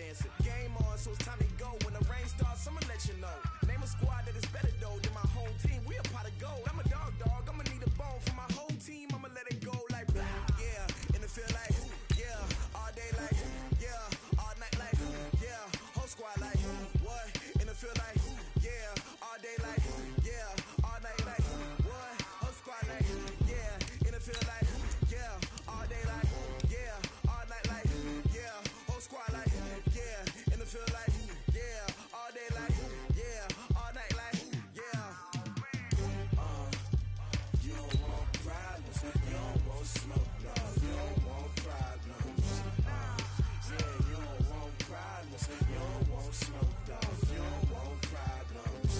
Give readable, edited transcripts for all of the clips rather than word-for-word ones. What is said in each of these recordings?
dancing. Game on, so it's time to go. When the rain starts, I'ma let you know. Name a squad that is better though than my home team. We a pot of gold. I'm a dog. I'ma need a bone for my whole team. I'ma let it go like yeah. In the field like yeah. All day like yeah. All night like yeah. Whole squad like what? In the field like yeah. All day like yeah. All night like what? Whole squad like yeah. In the field like yeah. All day like yeah. All night like yeah. Whole squad like yeah. In the field like yeah. All day like yeah. All night like yeah. You don't want problems. You don't want smoke, dog. You don't want problems. Yeah, you don't want problems. You don't want smoke, dog. You don't want problems.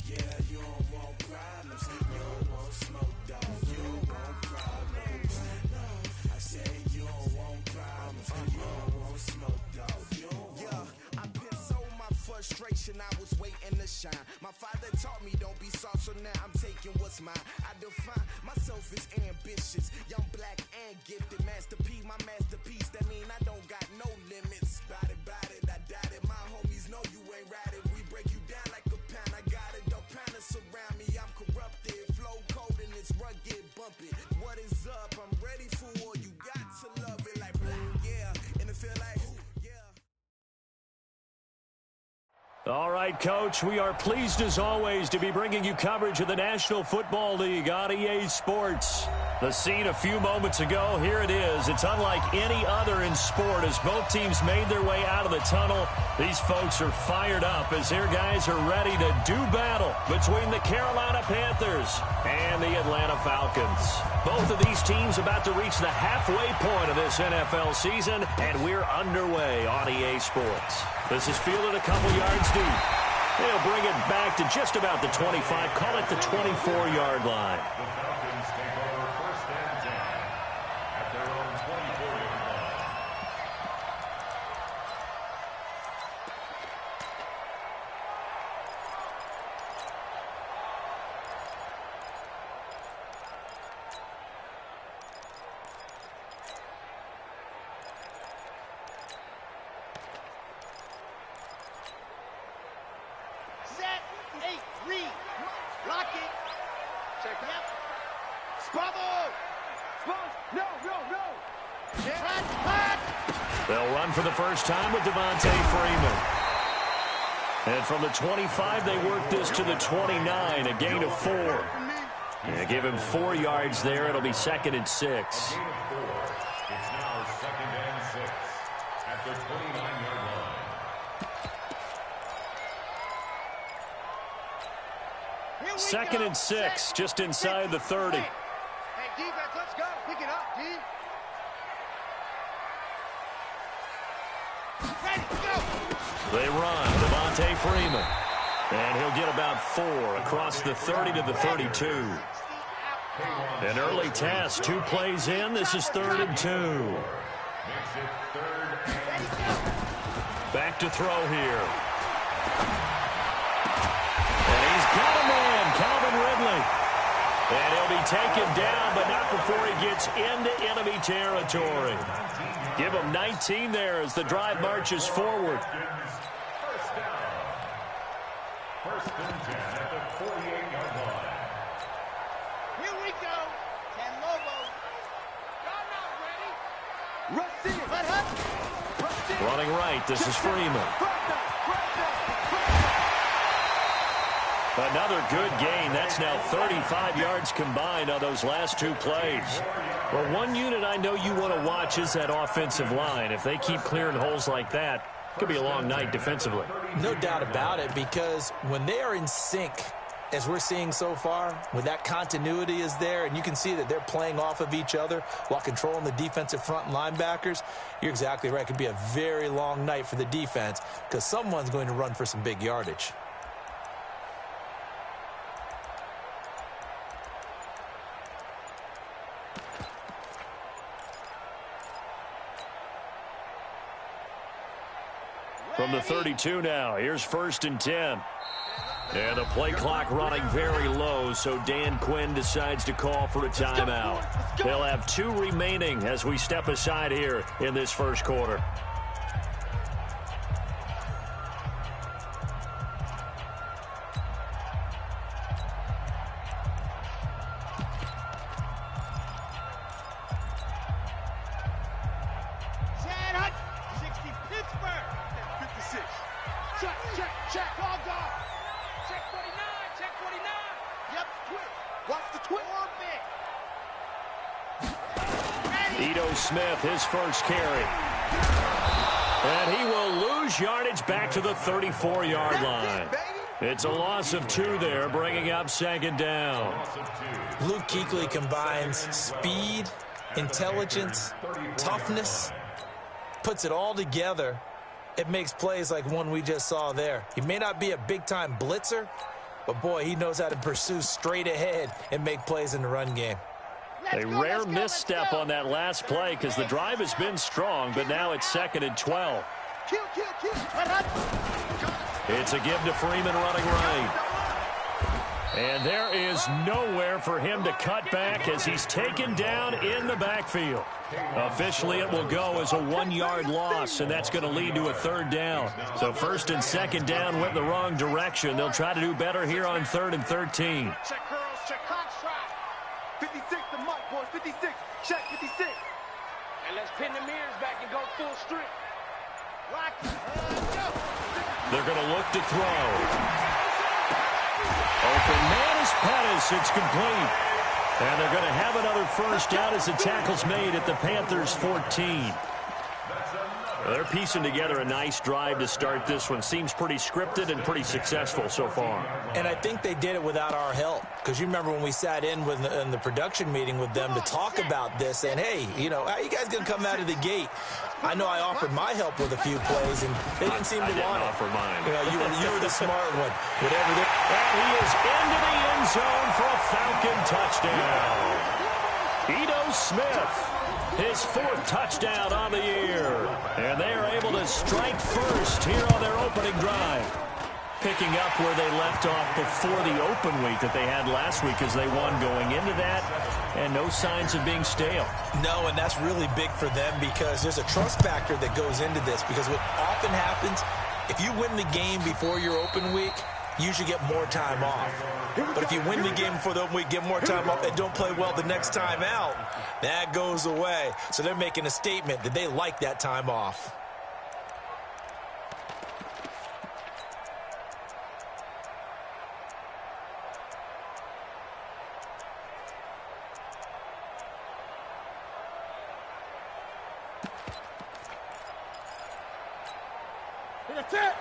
Yeah, you don't want problems. You don't want smoke, dog. You don't want problems. No, I say you don't want problems. You don't want smoke, dog. You don't want. I pissed so my frustration. I was waiting to shine. My father taught me don't be soft, so now I'm taking what's mine. I define myself as ambitious, young, black, and gifted. Master P, my masterpiece. That mean I don't got no limits. Bout it, I doubt it. My homies know you ain't ride it. We break you down like a pound. I got it, don't pound to surround me. I'm corrupted, flow cold and it's rugged, bump it. What is up? I'm ready for war. You got to love it like yeah. And it feel like yeah. All right, Coach, we are pleased as always to be bringing you coverage of the National Football League on EA Sports. The scene a few moments ago, here it is. It's unlike any other in sport as both teams made their way out of the tunnel. These folks are fired up as their guys are ready to do battle between the Carolina Panthers and the Atlanta Falcons. Both of these teams about to reach the halfway point of this NFL season, and we're underway on EA Sports. This is fielded a couple yards deep. They'll bring it back to just about the 25, call it the 24-yard line. The Falcons take over first and 10 at their own 24-yard line. Set, 8, read, lock it, check out, scrabble, no, hot. They'll run for the first time with Devontae Freeman. And from the 25, they work this to the 29, a gain of 4. Yeah, give him 4 yards there. It'll be 2nd and 6. A gain of 4. It's now 2nd and 6 at the 29-yard line. Here we 2nd go. and 6, Set, just inside the 30. Hey, defense, let's go. Pick it up, D. Ready, go. They run, Devontae Freeman. And he'll get about 4 across the 30 to the 32. An early test, 2 plays in. This is 3rd and 2. Makes it 3rd and 2. Back to throw here. And he's got a man, Calvin Ridley. And he'll be taken down, but not before he gets into enemy territory. Give him 19 there as the drive marches forward. First down. 1st and 10 at the 48-yard line. Here we go. Ten Lobo. Y'all not ready. Rush in. Let up. Running right, this is Freeman. Another good gain. That's now 35 yards combined on those last 2 plays. Well, one unit I know you want to watch is that offensive line. If they keep clearing holes like that, it could be a long night defensively. No doubt about it, because when they are in sync, as we're seeing so far, when that continuity is there and you can see that they're playing off of each other while controlling the defensive front linebackers, you're exactly right. It could be a very long night for the defense because someone's going to run for some big yardage. From the 32 now, here's 1st and 10. And the play clock running very low, so Dan Quinn decides to call for a timeout. They'll have 2 remaining as we step aside here in this first quarter. Check, well done. Check 49, check 49. Yep, twist. Watch the twist. Ito Smith, his first carry. And he will lose yardage back to the 34-yard line. It's a loss of 2 there, bringing up second down. Luke Kuechly combines speed, intelligence, toughness, puts it all together. It makes plays like one we just saw there. He may not be a big-time blitzer, but, boy, he knows how to pursue straight ahead and make plays in the run game. A rare misstep on that last play because the drive has been strong, but now it's 2nd and 12. It's a give to Freeman running right. And there is nowhere for him to cut back as he's taken down in the backfield. Officially, it will go as a 1-yard loss, and that's going to lead to a 3rd down. So 1st and 2nd down went the wrong direction. They'll try to do better here on 3rd and 13. Check curls, check cox trap. 56, the mic, boys. 56. Check 56. And let's pin the mirrors back and go full strength. Lock. Go. They're going to look to throw. Open man is Pettis. It's complete. And they're going to have another first down as the tackle's made at the Panthers' 14. They're piecing together a nice drive to start this one. Seems pretty scripted and pretty successful so far. And I think they did it without our help. Because you remember when we sat in the production meeting with them to talk about this. And, hey, you know, how are you guys going to come out of the gate? I know I offered my help with a few plays, and they didn't seem to want it. I didn't offer mine. You were the smart one. Whatever. And he is into the end zone for a Falcon touchdown. Ito Smith, his 4th touchdown on the year. And they are able to strike first here on their opening drive. Picking up where they left off before the open week that they had last week as they won going into that. And no signs of being stale. No, and that's really big for them because there's a trust factor that goes into this. Because what often happens, if you win the game before your open week, you usually get more time off. But if you win the game before the open week, get more time off, and don't play well the next time out, that goes away. So they're making a statement that they like that time off.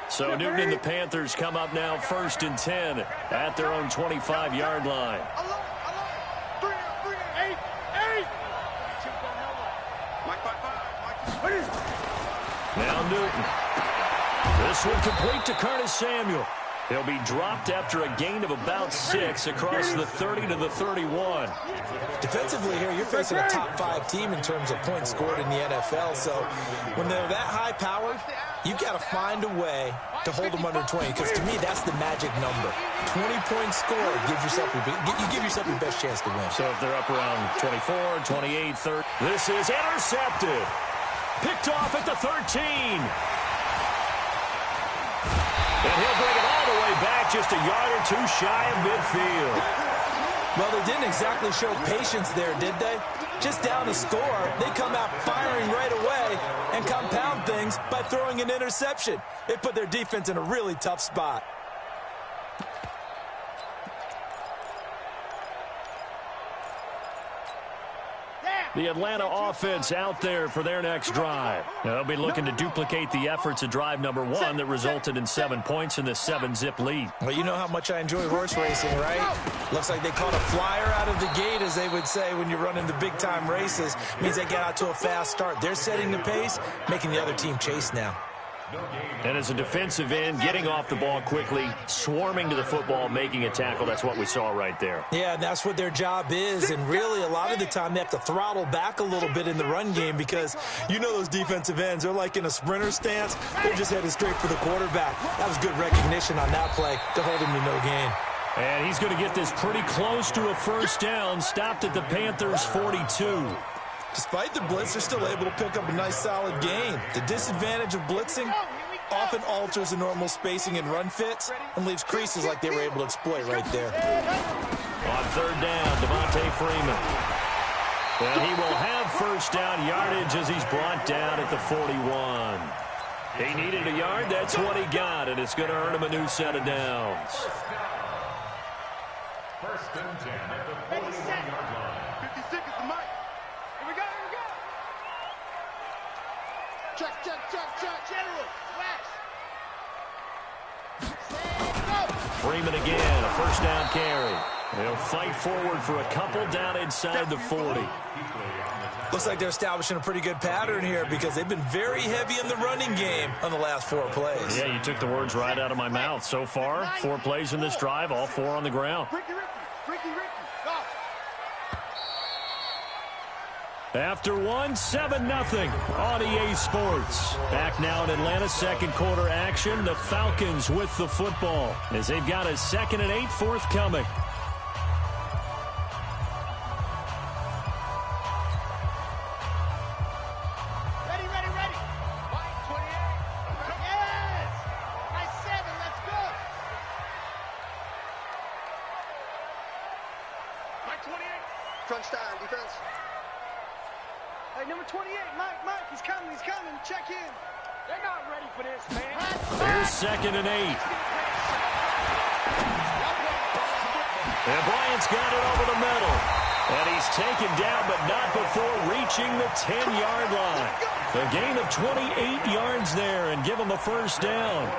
So Newton and the Panthers come up now 1st and 10 at their own 25-yard line. Now Newton. This one complete to Curtis Samuel. He'll be dropped after a gain of about 6 across the 30 to the 31. Defensively here, you're facing a top 5 team in terms of points scored in the NFL. So when they're that high-powered, you've got to find a way to hold them under 20. Because to me, that's the magic number. 20 points scored gives yourself you give yourself your best chance to win. So if they're up around 24, 28, 30. This is intercepted. Picked off at the 13. And he'll bring it all the way back just a yard or 2 shy of midfield. Well, they didn't exactly show patience there, did they? Just down to score, they come out firing right away and compound things by throwing an interception. It put their defense in a really tough spot. The Atlanta offense out there for their next drive. They'll be looking to duplicate the efforts of drive number 1 that resulted in 7 points in this 7-zip lead. Well, you know how much I enjoy horse racing, right? Looks like they caught a flyer out of the gate, as they would say when you're running the big-time races. Means they get out to a fast start. They're setting the pace, making the other team chase now. And as a defensive end, getting off the ball quickly, swarming to the football, making a tackle, that's what we saw right there. Yeah, and that's what their job is. And really, a lot of the time, they have to throttle back a little bit in the run game because you know those defensive ends, they're like in a sprinter stance. They're just headed straight for the quarterback. That was good recognition on that play to hold him to no gain. And he's going to get this pretty close to a first down, stopped at the Panthers' 42. Despite the blitz, they're still able to pick up a nice solid gain. The disadvantage of blitzing often alters the normal spacing and run fits and leaves creases like they were able to exploit right there. On 3rd down, Devontae Freeman. And he will have first down yardage as he's brought down at the 41. He needed a yard. That's what he got, and it's going to earn him a new set of downs. First and 10 at the 41-yard line. 56 is the mic. Here we go, here we go. Check, check, check, check. General, relax. Freeman again, a first down carry. They'll fight forward for a couple down inside the 40. Looks like they're establishing a pretty good pattern here because they've been very heavy in the running game on the last 4 plays. Yeah, you took the words right out of my mouth. So far, 4 plays in this drive, all 4 on the ground. Ricky, go. After 1, 7-0 on EA Sports. Back now in Atlanta's second quarter action. The Falcons with the football as they've got a 2nd and 8 forthcoming. Ready. Mike, 28. Yes! Nice 7, let's go. Mike, 28. Crunch time, defense. Hey, number 28, Mike, he's coming. Check in. They're not ready for this, man. Here's 2nd and 8. And Bryant's got it over the middle. And he's taken down, but not before reaching the 10-yard line. A gain of 28 yards there and give him a first down.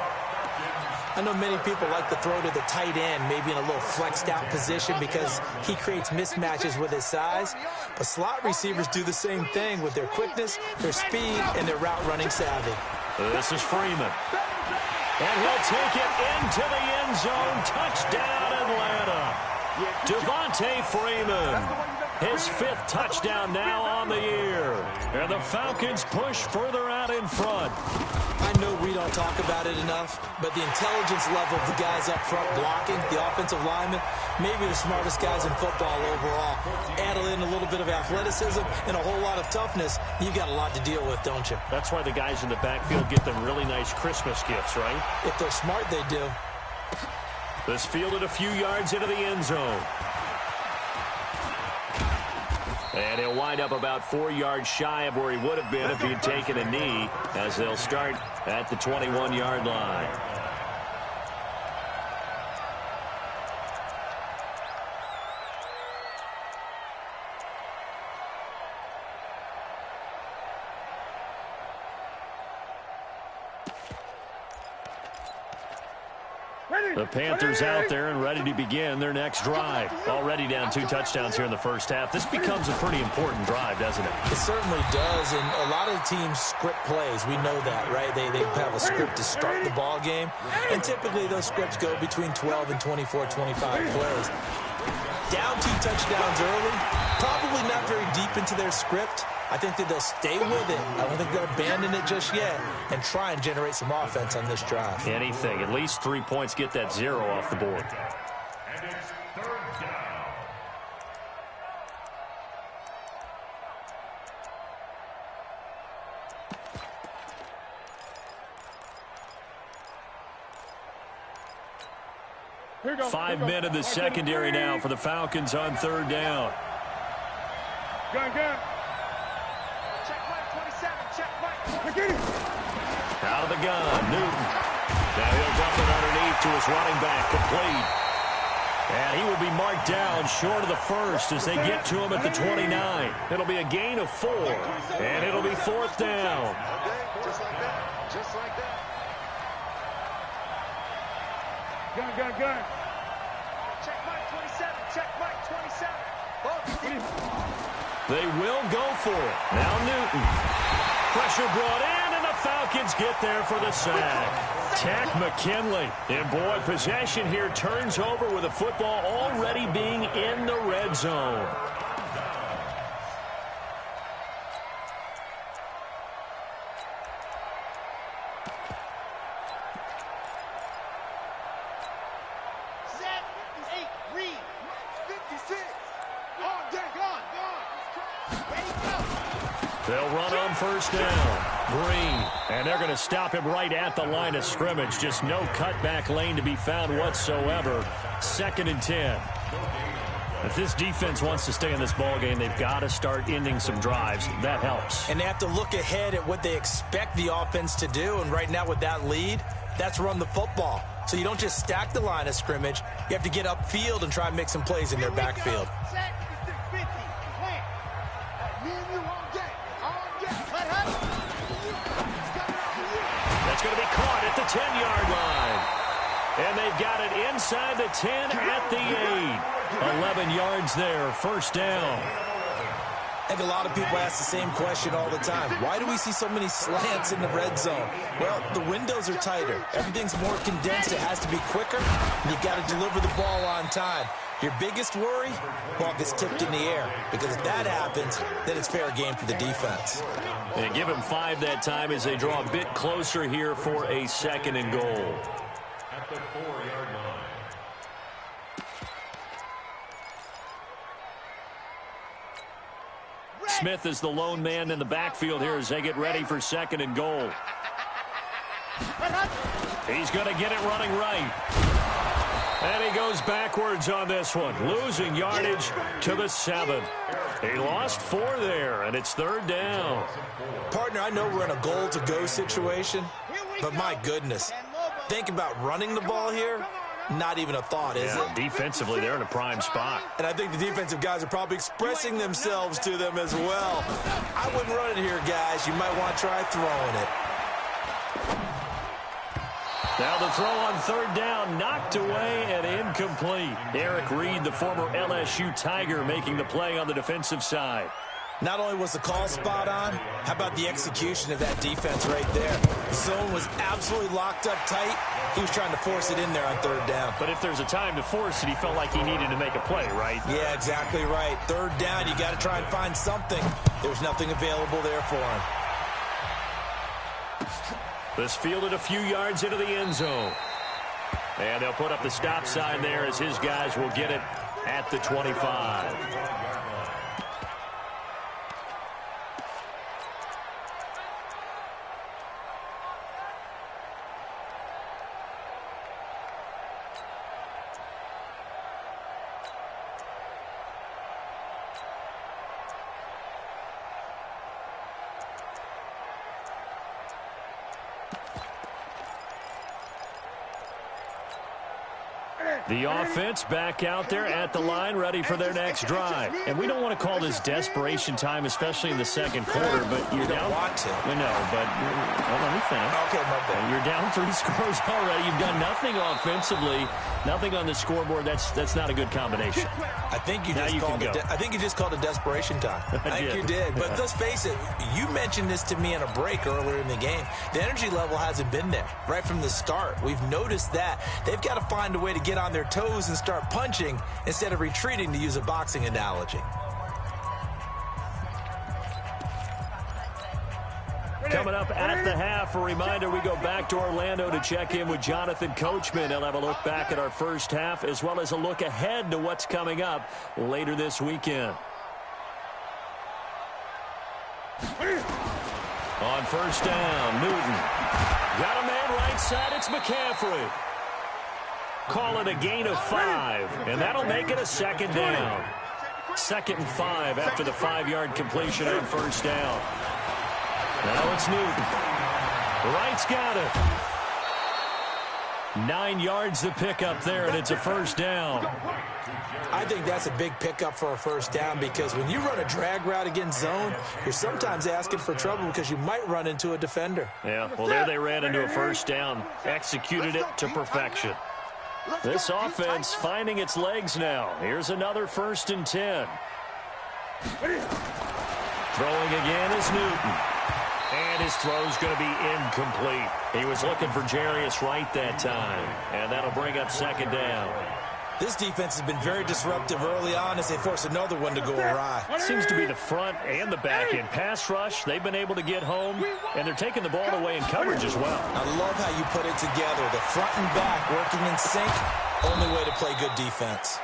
I know many people like to throw to the tight end, maybe in a little flexed out position because he creates mismatches with his size. But slot receivers do the same thing with their quickness, their speed, and their route running savvy. This is Freeman. And he'll take it into the end zone. Touchdown, Atlanta. Devontae Freeman. His 5th touchdown now on the year. And the Falcons push further out in front. I know we don't talk about it enough, but the intelligence level of the guys up front blocking, the offensive linemen, maybe the smartest guys in football overall. Add in a little bit of athleticism and a whole lot of toughness, you've got a lot to deal with, don't you? That's why the guys in the backfield get them really nice Christmas gifts, right? If they're smart, they do. This fielded a few yards into the end zone. And he'll wind up about 4 yards shy of where he would have been if he'd taken a knee, as they'll start at the 21-yard line. The Panthers out there and ready to begin their next drive. Already down 2 touchdowns here in the first half. This becomes a pretty important drive, doesn't it? It certainly does, and a lot of teams script plays. We know that, right? They have a script to start the ball game, and typically those scripts go between 12 and 24, 25 plays. Down 2 touchdowns early, probably not very deep into their script. I think that they'll stay with it. I don't think they'll abandon it just yet and try and generate some offense on this drive. Anything. At least 3 points, get that 0 off the board. And it's 3rd down. Here we go. 5 men in the secondary now for the Falcons on 3rd down. Gun. Check Mike, 27. Check Mike. Out of the gun, Newton. Now he'll dump it underneath to his running back, complete. And he will be marked down short of the first as they get to him at the 29. It'll be a gain of 4, and it'll be 4th down. Okay, just like that. Just like that. Gun. Check Mike, 27. Check Mike, 27. They will go for it. Now Newton. Pressure brought in, and the Falcons get there for the sack. Tack McKinley. And boy, possession here turns over with the football already being in the red zone. They'll run on first down. Green. And they're going to stop him right at the line of scrimmage. Just no cutback lane to be found whatsoever. 2nd and 10. If this defense wants to stay in this ball game, they've got to start ending some drives. That helps. And they have to look ahead at what they expect the offense to do. And right now with that lead, that's run the football. So you don't just stack the line of scrimmage. You have to get upfield and try and make some plays in their backfield. That's going to be caught at the 10-yard line. And they've got it inside the 10 at the 8. 11 yards there, first down. I think a lot of people ask the same question all the time. Why do we see so many slants in the red zone? Well, the windows are tighter. Everything's more condensed. It has to be quicker. And you've got to deliver the ball on time. Your biggest worry? Ball gets tipped in the air. Because if that happens, then it's fair game for the defense. And give him 5 that time as they draw a bit closer here for a 2nd and goal. At the 4-yard line. Smith is the lone man in the backfield here as they get ready for 2nd and goal. He's going to get it running right. And he goes backwards on this one, losing yardage to the 7. He lost 4 there, and it's 3rd down. Partner, I know we're in a goal-to-go situation, but my goodness, think about running the ball here. Not even a thought, is it? Defensively, they're in a prime spot. And I think the defensive guys are probably expressing themselves to them as well. I wouldn't run it here, guys. You might want to try throwing it. Now the throw on 3rd down, knocked away and incomplete. Eric Reed, the former LSU Tiger, making the play on the defensive side. Not only was the call spot on, how about the execution of that defense right there? The zone was absolutely locked up tight. He was trying to force it in there on 3rd down. But if there's a time to force it, he felt like he needed to make a play, right? Yeah, exactly right. 3rd down, you got to try and find something. There's nothing available there for him. This fielded a few yards into the end zone. And they'll put up the stop sign there as his guys will get it at the 25. The offense back out there at the line, ready for their next drive. And we don't want to call this desperation time, especially in the 2nd quarter, but you're down. Don't want to. I know, but let me finish. Okay, my bad. You're down 3 scores already. You've done nothing offensively, nothing on the scoreboard. That's not a good combination. I think you just called it desperation time. I think you did. But let's face it, you mentioned this to me in a break earlier in the game. The energy level hasn't been there right from the start. We've noticed that. They've got to find a way to get on their toes and start punching instead of retreating, to use a boxing analogy. Coming up at the half, a reminder, we go back to Orlando to check in with Jonathan Coachman. He'll have a look back at our first half as well as a look ahead to what's coming up later this weekend. On 1st down, Newton. Got a man right side, it's McCaffrey. Call it a gain of 5, and that'll make it a 2nd down. 2nd and 5 after the 5-yard completion on 1st down. Now it's Newton. Wright's got it. 9 yards to pick up there, and it's a 1st down. I think that's a big pickup for a 1st down, because when you run a drag route against zone, you're sometimes asking for trouble because you might run into a defender. Yeah, well, there they ran into a 1st down. Executed it to perfection. This offense finding its legs now. Here's another 1st and 10. Throwing again is Newton. And his throw's going to be incomplete. He was looking for Jarius Wright that time. And that'll bring up 2nd down. This defense has been very disruptive early on as they force another one to go awry. It seems to be the front and the back end. Pass rush, they've been able to get home, and they're taking the ball away in coverage as well. I love how you put it together. The front and back working in sync, only way to play good defense.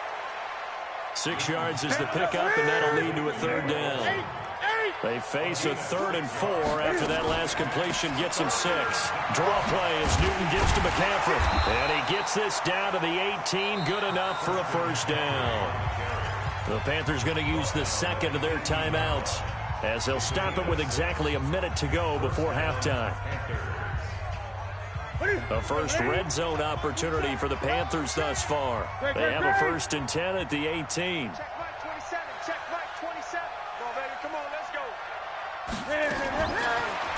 6 yards is the pickup, and that'll lead to a 3rd down. They face a 3rd and 4 after that last completion gets him 6. Draw play as Newton gives to McCaffrey. And he gets this down to the 18. Good enough for a 1st down. The Panthers going to use the second of their timeouts as they'll stop it with exactly a minute to go before halftime. The first red zone opportunity for the Panthers thus far. They have a 1st and 10 at the 18. Check Mike 27. Check Mike 27. Go, baby. Come on, let's go.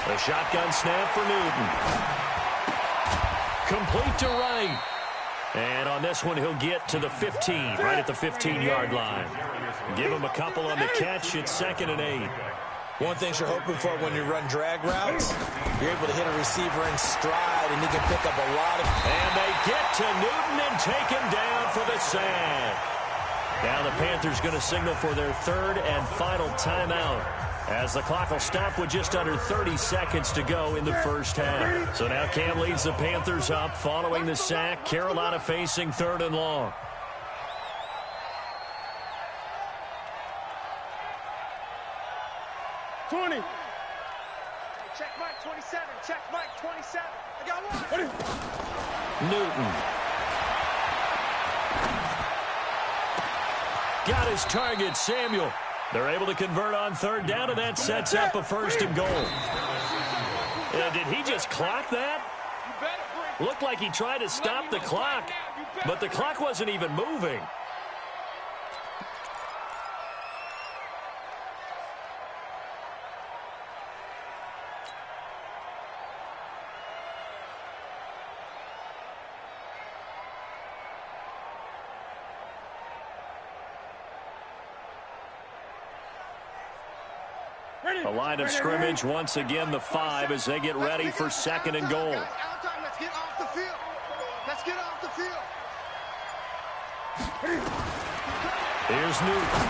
The shotgun snap for Newton. Complete to Wright. And on this one, he'll get to the 15, right at the 15-yard line. Give him a couple on the catch. It's 2nd and 8. One thing you're hoping for when you run drag routes, you're able to hit a receiver in stride, and he can pick up a lot of... And they get to Newton and take him down for the sack. Now the Panthers going to signal for their 3rd and final timeout, as the clock will stop with just under 30 seconds to go in the first half. So now Cam leads the Panthers up following the sack. Carolina facing 3rd and long. Check Mike 27. Check Mike 27. I got one. Newton. Got his target, Samuel. They're able to convert on 3rd down, and that sets up a 1st and goal. Did he just clock that? Looked like he tried to stop the clock, but the clock wasn't even moving. The line of scrimmage, once again, the 5 as they get ready for 2nd and goal. Let's get off the field. Let's get off the field. Here's Newton.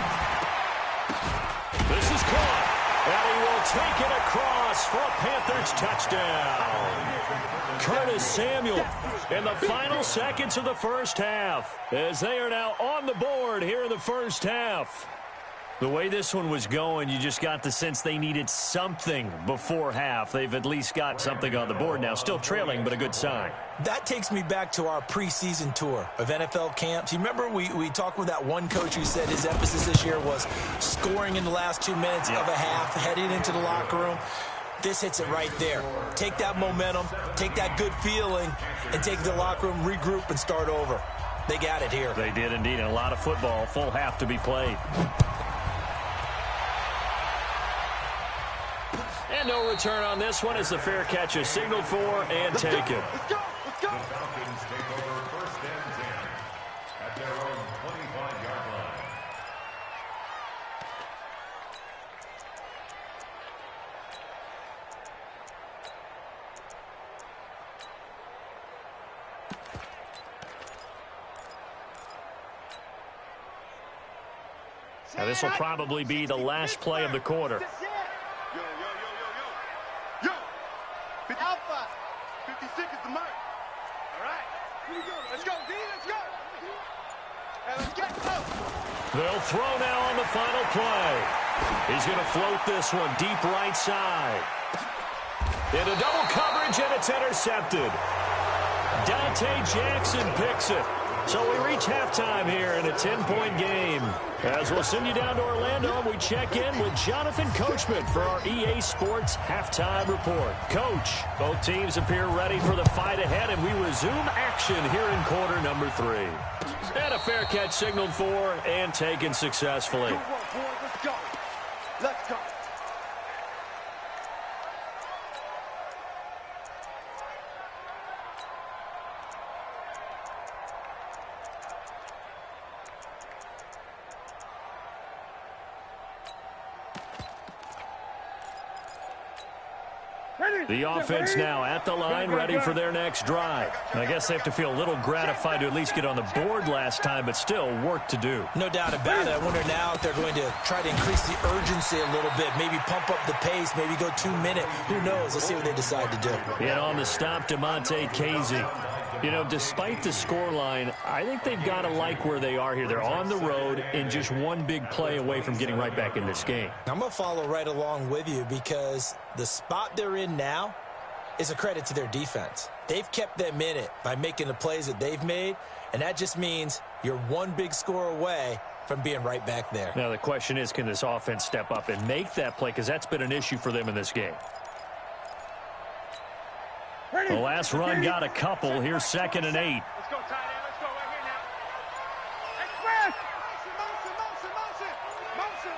This is caught. And he will take it across for a Panthers touchdown. Curtis Samuel in the final seconds of the first half, as they are now on the board here in the first half. The way this one was going, you just got the sense they needed something before half. They've at least got something on the board now. Still trailing, but a good sign. That takes me back to our preseason tour of NFL camps. You remember we talked with that one coach who said his emphasis this year was scoring in the last 2 minutes of a half, heading into the locker room. This hits it right there. Take that momentum, take that good feeling, and take the locker room, regroup, and start over. They got it here. They did indeed. And a lot of football, full half to be played. And no return on this one as the fair catch is signaled for and taken. Let's go. Let's go. The Falcons take over 1st and 10 at their own 25-yard line. Now this will probably be the last play of the quarter. Yo. Alpha. 56 is the mark. All right. Here we go. Let's go, D. Let's go. Hey, let's get go. They'll throw now on the final play. He's going to float this one deep right side. Into double coverage, and it's intercepted. Dante Jackson picks it. So we reach halftime here in a 10-point game. As we'll send you down to Orlando, we check in with Jonathan Coachman for our EA Sports Halftime Report. Coach, both teams appear ready for the fight ahead, and we resume action here in quarter number 3. And a fair catch signaled for and taken successfully. Good work, boy. Let's go. Let's go. The offense now at the line, ready for their next drive. I guess they have to feel a little gratified to at least get on the board last time, but still work to do. No doubt about it. I wonder now if they're going to try to increase the urgency a little bit, maybe pump up the pace, maybe go 2 minute. Who knows? Let's see what they decide to do. And on the stop, DeMonte Casey. You know, despite the scoreline, I think they've got to like where they are here. They're on the road and just one big play away from getting right back in this game. I'm going to follow right along with you because the spot they're in now is a credit to their defense. They've kept them in it by making the plays that they've made, and that just means you're one big score away from being right back there. Now the question is, can this offense step up and make that play? Because that's been an issue for them in this game. The last run got a couple. Here's 2nd and 8. Let's go, tight end. Let's go right here now. Express! Motion.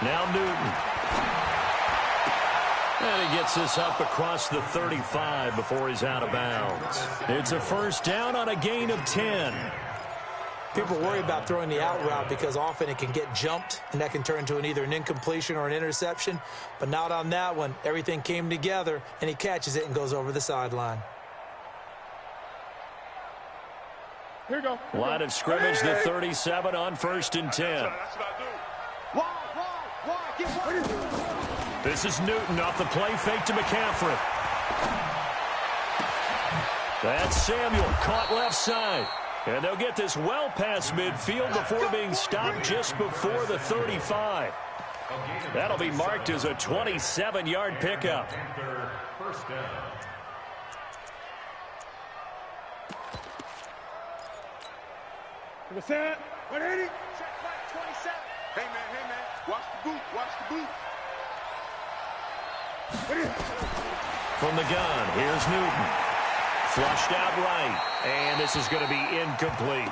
Now Newton. And he gets this up across the 35 before he's out of bounds. It's a first down on a gain of 10. People worry about throwing the out route because often it can get jumped, and that can turn into either an incompletion or an interception. But not on that one. Everything came together, and he catches it and goes over the sideline. Here you go. Line of scrimmage, the 37 on 1st and 10. That's what I do. Wide. Get wide. This is Newton off the play fake to McCaffrey. That's Samuel, caught left side. And they'll get this well past midfield before being stopped just before the 35. That'll be marked as a 27-yard pickup. First down. To the set. 180. Check back, 27. Hey, man. Watch the boot. From the gun, here's Newton. Flushed out right, and this is going to be incomplete.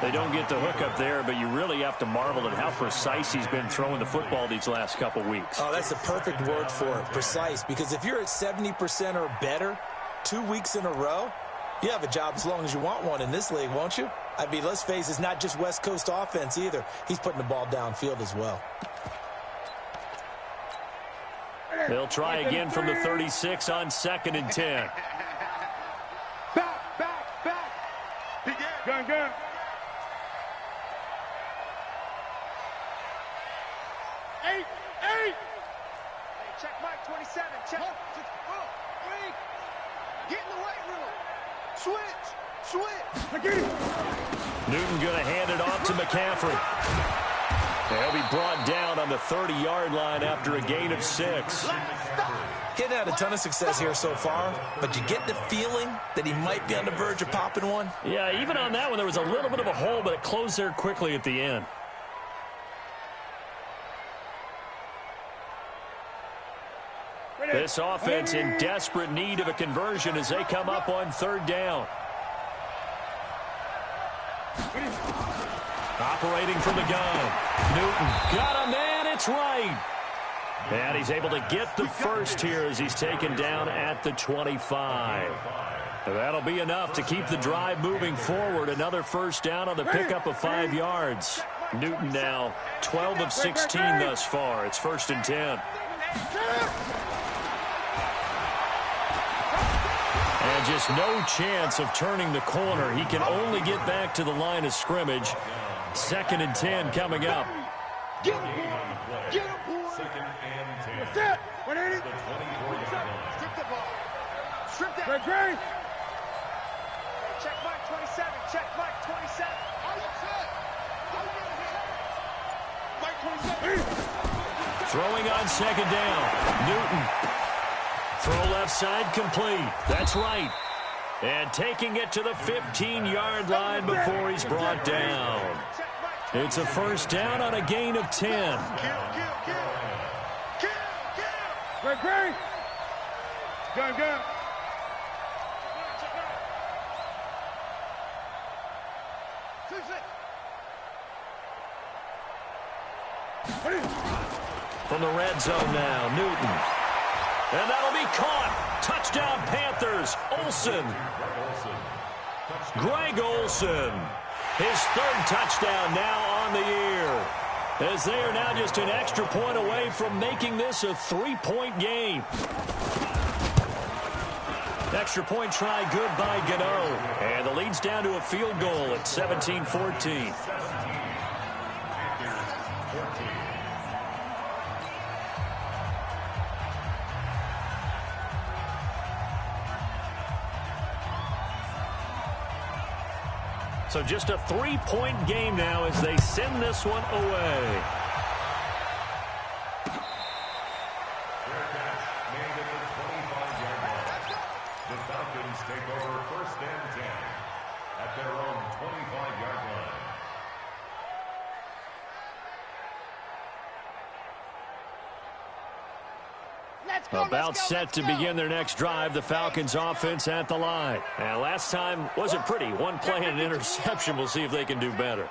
They don't get the hook up there, but you really have to marvel at how precise he's been throwing the football these last couple weeks. Oh, that's the perfect word for it, precise, because if you're at 70% or better 2 weeks in a row, you have a job as long as you want one in this league, won't you? I mean, let's face it, it's not just West Coast offense either. He's putting the ball downfield as well. They'll try again from the 36 on 2nd and 10. Back. Gun. Eight. Hey, check Mike 27. Check. Get in the weight room. Switch. Newton going to hand it off to McCaffrey. He'll be brought down on the 30-yard line after a gain of 6. He hasn't had a ton of success here so far, but you get the feeling that he might be on the verge of popping one. Yeah, even on that one, there was a little bit of a hole, but it closed there quickly at the end. This offense in desperate need of a conversion as they come up on 3rd down. Operating from the gun. Newton got a man. It's right. And he's able to get the first here as he's taken down at the 25. That'll be enough to keep the drive moving forward. Another first down on the pickup of 5 yards. Newton now 12 of 16 thus far. It's 1st and 10. And just no chance of turning the corner. He can only get back to the line of scrimmage. 2nd and 10 coming up. Get him, boy. 2nd and 10. Set. 180. The 24-yard line. Strip the ball. Strip that. Great. Check Mike 27. Check Mike 27. Are you set? Mike 27. Throwing on 2nd down. Newton. Throw left side complete. That's right. And taking it to the 15-yard line before he's brought down. It's a first down on a gain of 10. Kill. Great. Gun. From the red zone now, Newton. And that'll be caught. Touchdown Panthers. Olsen. Greg Olsen. His 3rd touchdown now on the year. As they are now just an extra point away from making this a 3-point game. Extra point try good by Gano. And the lead's down to a field goal at 17-14. So just a 3-point game now as they send this one away. Fair catch made at the 25-yard line. The Falcons take over 1st and 10. at their own 25-yard line. About set to begin their next drive, the Falcons offense at the line. And last time wasn't pretty. One play and an interception. We'll see if they can do better.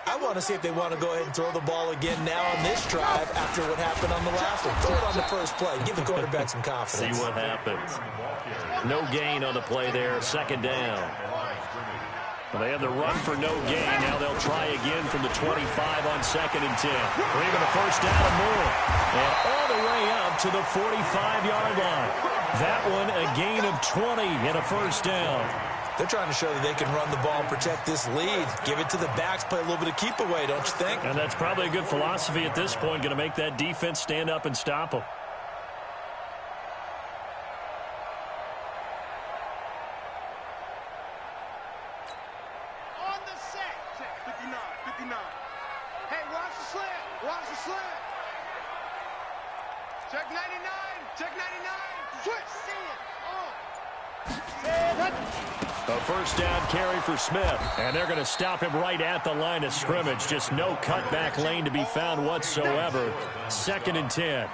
I want to see if they want to go ahead and throw the ball again now on this drive after what happened on the last one. Throw it on the first play. Give the quarterback some confidence. See what happens. No gain on the play there. Second down. Well, they had the run for no gain. Now they'll try again from the 25 on 2nd and 10. Bringing a first down and more. And all the way up to the 45-yard line. That one a gain of 20 and a first down. They're trying to show that they can run the ball and protect this lead. Give it to the backs, play a little bit of keep away, don't you think? And that's probably a good philosophy at this point. Going to make that defense stand up and stop them. On the set. Check 59, 59. Hey, watch the slant. Watch the slant. Check 99. Check 99. Switch. See it. A first down carry for Smith. And they're going to stop him right at the line of scrimmage. Just no cutback lane to be found whatsoever. 2nd and 10.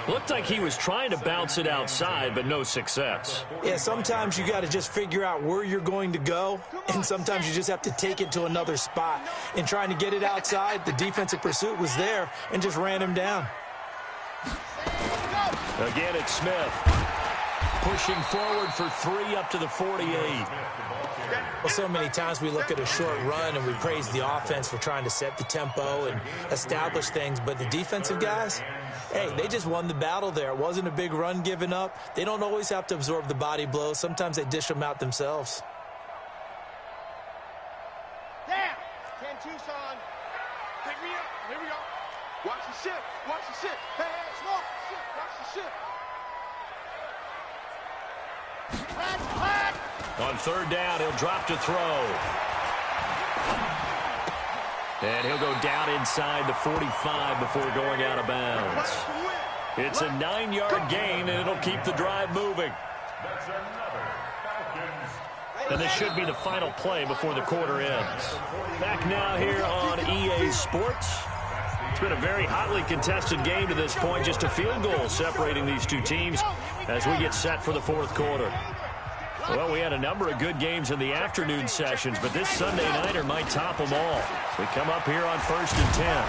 Looked like he was trying to bounce it outside, but no success. Yeah, sometimes you got to just figure out where you're going to go, and sometimes you just have to take it to another spot. In trying to get it outside, the defensive pursuit was there and just ran him down. Again, it's Smith. Pushing forward for 3 up to the 48. Well, so many times we look at a short run and we praise the offense for trying to set the tempo and establish things, but the defensive guys, hey, they just won the battle there. It wasn't a big run given up. They don't always have to absorb the body blows. Sometimes they dish them out themselves. Down. 10 Tucson. Pick me up. Here we go. Watch the shift. Watch the shift. Hey, hey, small. Shift. Watch the shift. On 3rd down, he'll drop to throw. And he'll go down inside the 45 before going out of bounds. It's a 9-yard gain, and it'll keep the drive moving. That's another Falcons. And this should be the final play before the quarter ends. Back now here on EA Sports. It's been a very hotly contested game to this point. Just a field goal separating these two teams as we get set for the 4th quarter. Well, we had a number of good games in the afternoon sessions, but this Sunday nighter might top them all. We come up here on 1st and 10.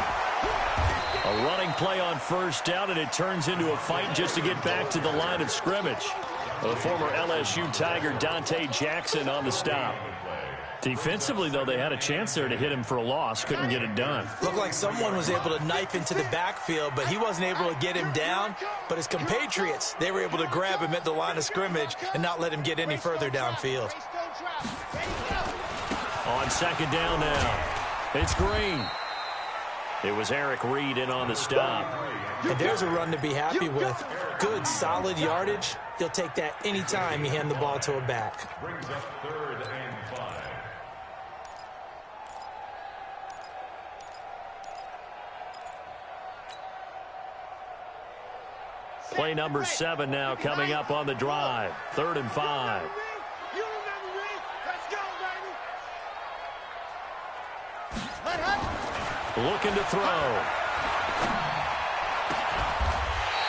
A running play on 1st down, and it turns into a fight just to get back to the line of scrimmage. The former LSU Tiger Dante Jackson on the stop. Defensively, though, they had a chance there to hit him for a loss. Couldn't get it done. Looked like someone was able to knife into the backfield, but he wasn't able to get him down. But his compatriots, they were able to grab him at the line of scrimmage and not let him get any further downfield. On 2nd down now, it's Green. It was Eric Reed in on the stop. And there's a run to be happy with. Good, solid yardage. You'll take that anytime you hand the ball to a back. Brings up 3rd and 5. Play number 7 now coming up on the drive. 3rd and 5. You remember me. Let's go, baby. Looking to throw.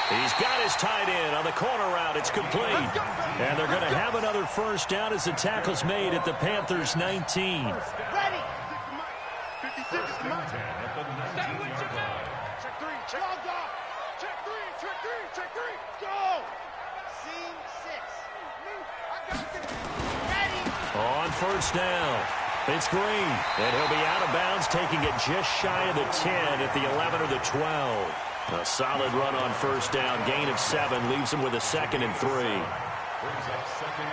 He's got his tight end on the corner route. It's complete. And they're going to have another first down as the tackle's made at the Panthers' 19. Ready. 56 First and 10 at the 19-yard line. Check 3. Check. Check 3. Check 3. Check 3. Go. Scene 6. I got it. Ready. On 1st down, it's Green. And he'll be out of bounds, taking it just shy of the 10 at the 11 or the 12. A solid run on 1st down. Gain of 7 leaves him with a 2nd and 3. Brings up 2nd and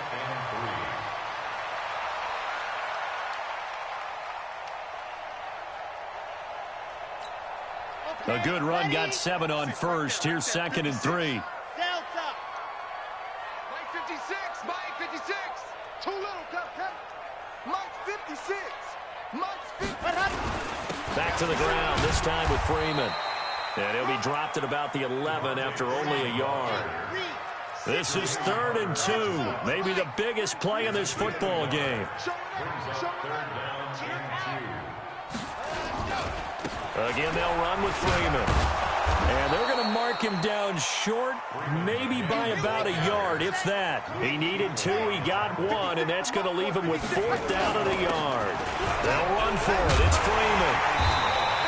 3. A good run, got 7 on 1st. Here's 2nd and 3. Delta. Mike 56. Mike 56. Too little, Cut. Mike 56. Mike's 50. Back to the ground, this time with Freeman. And he'll be dropped at about the 11 after only a yard. Reed. This is 3rd and 2. Maybe the biggest play in this football game. Again, they'll run with Freeman. And they're going to mark him down short, maybe by about a yard, if that. He needed 2, he got 1, and that's going to leave him with 4th down at a yard. They'll run for it. It's Freeman.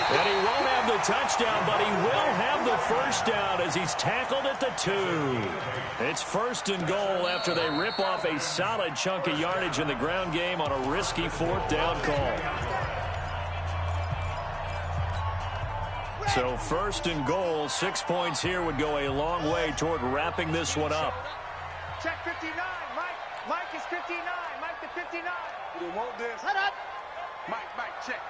And he won't have the touchdown, but he will have the first down as he's tackled at the 2. It's 1st and goal after they rip off a solid chunk of yardage in the ground game on a risky 4th down call. So 1st and goal, 6 points here would go a long way toward wrapping this one up. Check 59, Mike. Mike is 59. Mike to 59. You want this? Set up. Mike, check.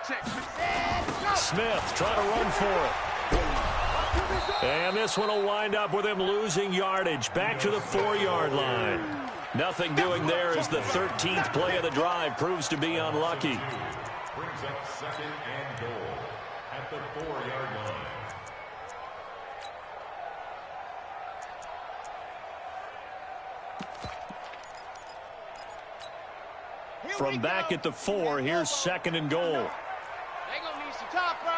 Smith trying to run for it. And this one will wind up with him losing yardage back to the 4-yard line. Nothing doing there as the 13th play of the drive proves to be unlucky. Brings up 2nd and goal at the 4-yard line. From back at the 4, here's 2nd and goal. They gonna need some topper.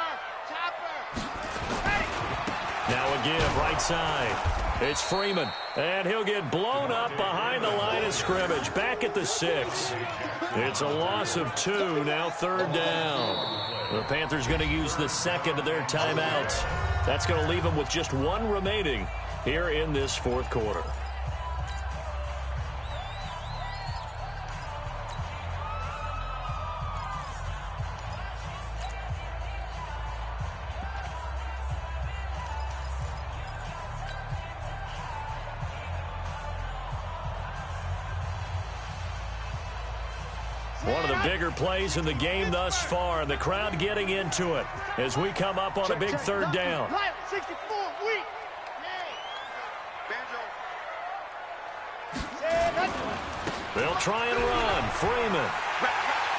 Hey. Now again, right side. It's Freeman. And he'll get blown up behind the line of scrimmage. Back at the 6. It's a loss of 2. Now 3rd down. The Panthers going to use the 2nd of their timeouts. That's going to leave them with just 1 remaining here in this 4th quarter. One of the bigger plays in the game thus far. The crowd getting into it as we come up on a big 3rd down. 64, weak. They'll try and run. Freeman.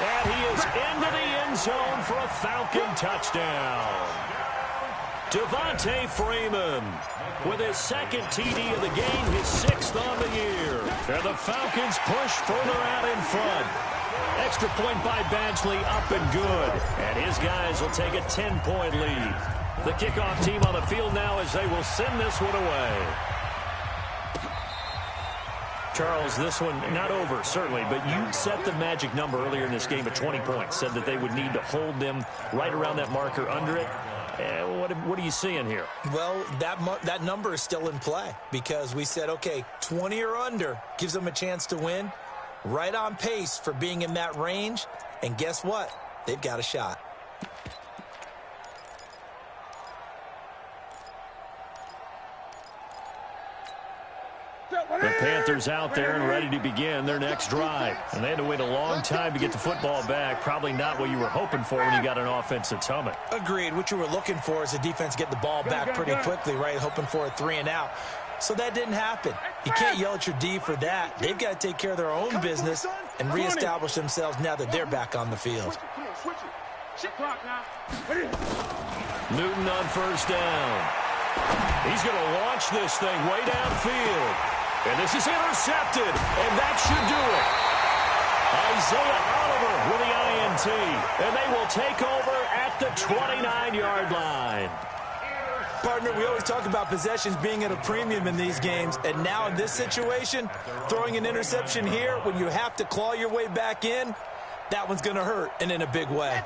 And he is into the end zone for a Falcon touchdown. Devontae Freeman with his 2nd TD of the game, his 6th on the year. And the Falcons push further out in front. Extra point by Badgley, up and good. And his guys will take a 10-point lead. The kickoff team on the field now as they will send this one away. Charles, this one not over, certainly, but you set the magic number earlier in this game at 20 points. Said that they would need to hold them right around that marker under it. What are you seeing here? Well, that number is still in play because we said, okay, 20 or under gives them a chance to win. Right on pace for being in that range. And guess what? They've got a shot. The Panthers out there and ready to begin their next drive. And they had to wait a long time to get the football back. Probably not what you were hoping for when you got an offense that's humming. Agreed. What you were looking for is the defense get the ball back pretty quickly, right? Hoping for a 3 and out. So that didn't happen. You can't yell at your D for that. They've got to take care of their own business and reestablish themselves now that they're back on the field. Newton on 1st down. He's going to launch this thing way downfield. And this is intercepted, and that should do it. Isaiah Oliver with the INT, and they will take over at the 29-yard line. Partner, we always talk about possessions being at a premium in these games, and now in this situation, throwing an interception here when you have to claw your way back in, that one's going to hurt, and in a big way.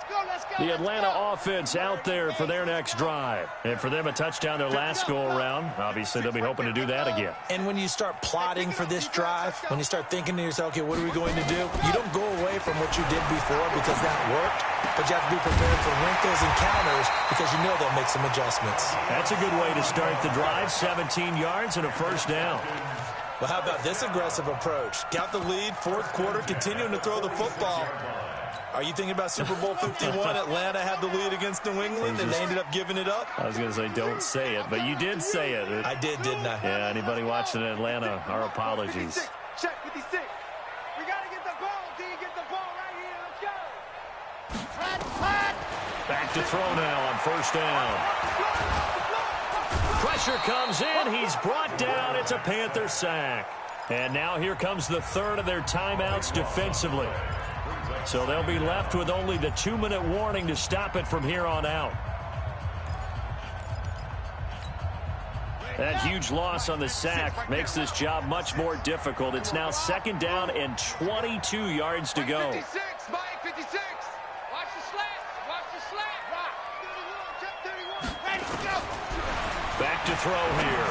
The Atlanta offense out there for their next drive. And for them, a touchdown their last go-around. Obviously, they'll be hoping to do that again. And when you start plotting for this drive, when you start thinking to yourself, okay, what are we going to do? You don't go away from what you did before because that worked, but you have to be prepared for wrinkles and counters because you know they'll make some adjustments. That's a good way to start the drive. 17 yards and a 1st down. Well, how about this aggressive approach? Got the lead, 4th quarter, continuing to throw the football. Are you thinking about Super Bowl 51? Atlanta had the lead against New England, and they ended up giving it up? I was going to say, don't say it, but you did say it. I did, didn't I? Yeah, anybody watching Atlanta, our apologies. Check 56. We got to get the ball, D. Get the ball right here. Let's go. Back to throw now on 1st down. Pressure comes in. He's brought down. It's a Panther sack. And now here comes the third of their timeouts defensively. So they'll be left with only the 2-minute warning to stop it from here on out. That huge loss on the sack makes this job much more difficult. It's now 2nd down and 22 yards to go. 56, Mike, 56. Watch the slant. Watch the slant. Rock. 31, check 31. Ready, go. Back to throw here.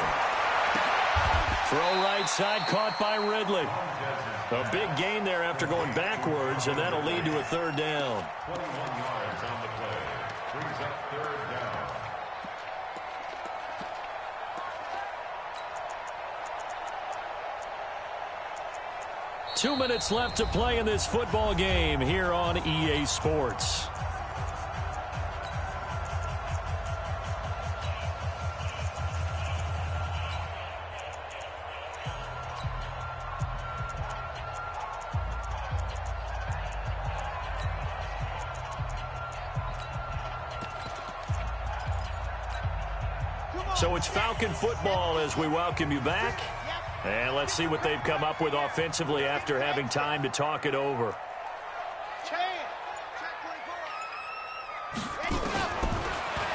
Throw right side, caught by Ridley. A big gain there after going backwards, and that'll lead to a 3rd down. 21 yards on the play. Brings up 3rd down. Two minutes left to play in this football game here on EA Sports. So it's Falcon football as we welcome you back. And let's see what they've come up with offensively after having time to talk it over.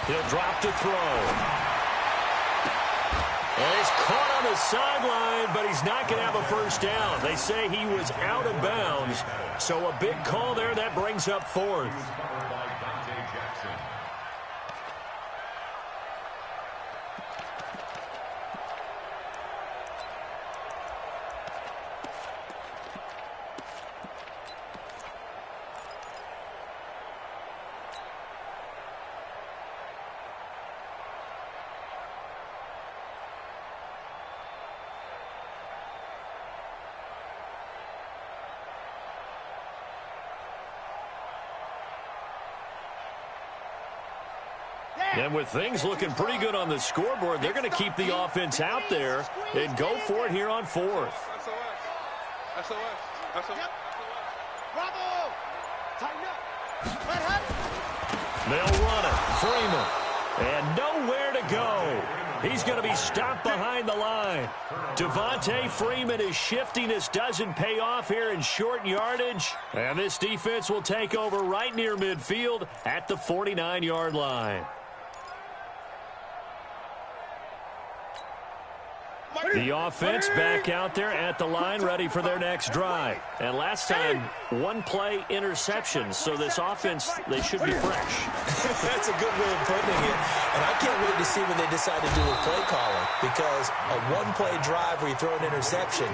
He'll drop to throw. And he's caught on the sideline, but he's not going to have a 1st down. They say he was out of bounds. So a big call there. That brings up 4th. And with things looking pretty good on the scoreboard, they're going to keep the offense out there and go for it here on 4th. SOS. Bravo. Tighten up. They'll run it. Freeman. And nowhere to go. He's going to be stopped behind the line. Devontae Freeman is shifting. This doesn't pay off here in short yardage. And this defense will take over right near midfield at the 49-yard line. The offense back out there at the line, ready for their next drive. And last time, 1-play interception. So this offense, they should be fresh. That's a good way of putting it. And I can't wait to see what they decide to do with play calling. Because a 1-play drive where you throw an interception,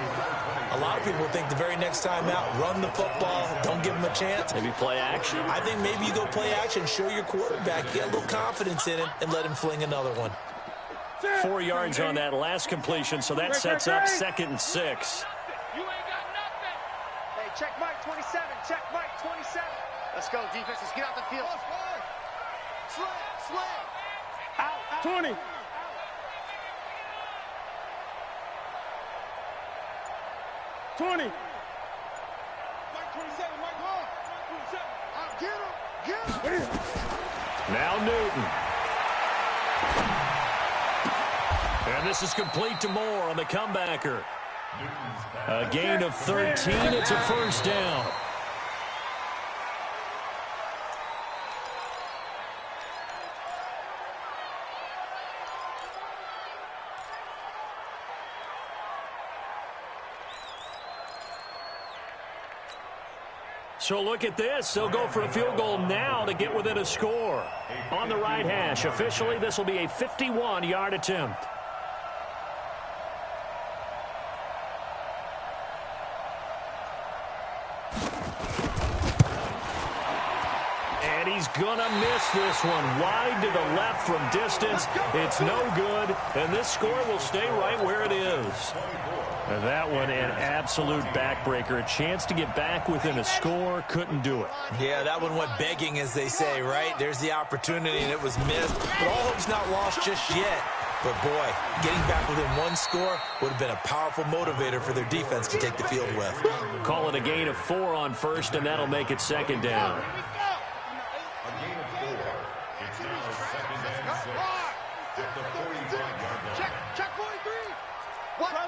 a lot of people think the very next time out, run the football, don't give them a chance. Maybe play action. I think maybe you go play action, show your quarterback, get a little confidence in him, and let him fling another one. 4 yards on that last completion, so that sets up 2nd and 6. You ain't got nothing. Hey, check Mike 27. Check Mike 27. Let's go, defense. Let's get out the field. Slam. Out. 20. 20. Mike 27. Mike Hall. 27. Get him. Now Newton. And this is complete to Moore on the comebacker. A gain of 13. It's a 1st down. So look at this. They'll go for a field goal now to get within a score. On the right hash, officially, this will be a 51-yard attempt. And he's going to miss this one. Wide to the left from distance. It's no good, and this score will stay right where it is. And that one, an absolute backbreaker. A chance to get back within a score, couldn't do it. Yeah, that one went begging, as they say, right? There's the opportunity, and it was missed. But all hope's not lost just yet. But, boy, getting back within one score would have been a powerful motivator for their defense to take the field with. Call it a gain of 4 on first, and that'll make it 2nd down. A gain of 4. It's now 2nd and 6 at the 45-yard line.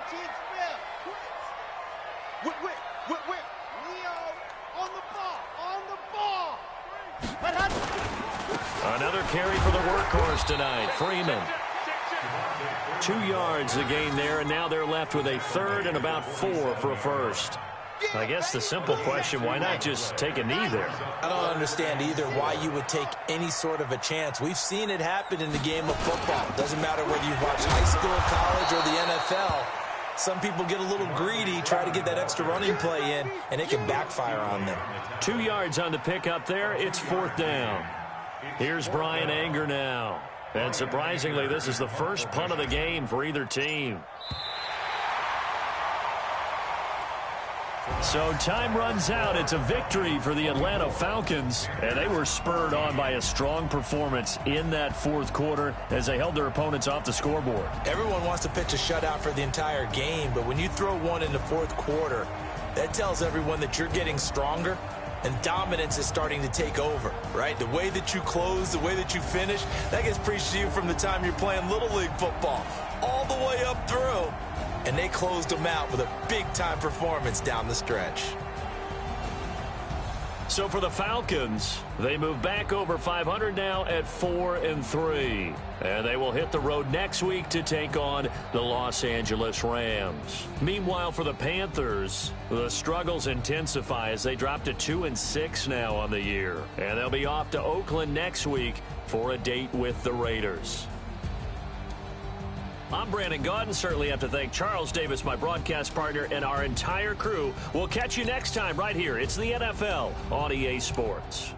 Chin spell. Where? Leo on the ball. Another carry for the workhorse tonight, Freeman. 2 yards the gain there, and now they're left with a third and about 4 for a first. I guess the simple question, why not just take a knee there? I don't understand either why you would take any sort of a chance. We've seen it happen in the game of football. It doesn't matter whether you've watched high school, college, or the NFL. Some people get a little greedy, try to get that extra running play in, and it can backfire on them. 2 yards on the pickup there. It's 4th down. Here's Brian Anger now. And surprisingly, this is the first punt of the game for either team. So time runs out. It's a victory for the Atlanta Falcons, and they were spurred on by a strong performance in that 4th quarter as they held their opponents off the scoreboard. Everyone wants to pitch a shutout for the entire game, but when you throw one in the 4th quarter, that tells everyone that you're getting stronger and dominance is starting to take over, right? The way that you close, the way that you finish, that gets preached to you from the time you're playing Little League football all the way up through. And they closed them out with a big-time performance down the stretch. So for the Falcons, they move back over 500 now at 4-3. And they will hit the road next week to take on the Los Angeles Rams. Meanwhile, for the Panthers, the struggles intensify as they drop to 2-6 now on the year. And they'll be off to Oakland next week for a date with the Raiders. I'm Brandon Gaudin. Certainly have to thank Charles Davis, my broadcast partner, and our entire crew. We'll catch you next time right here. It's the NFL on EA Sports.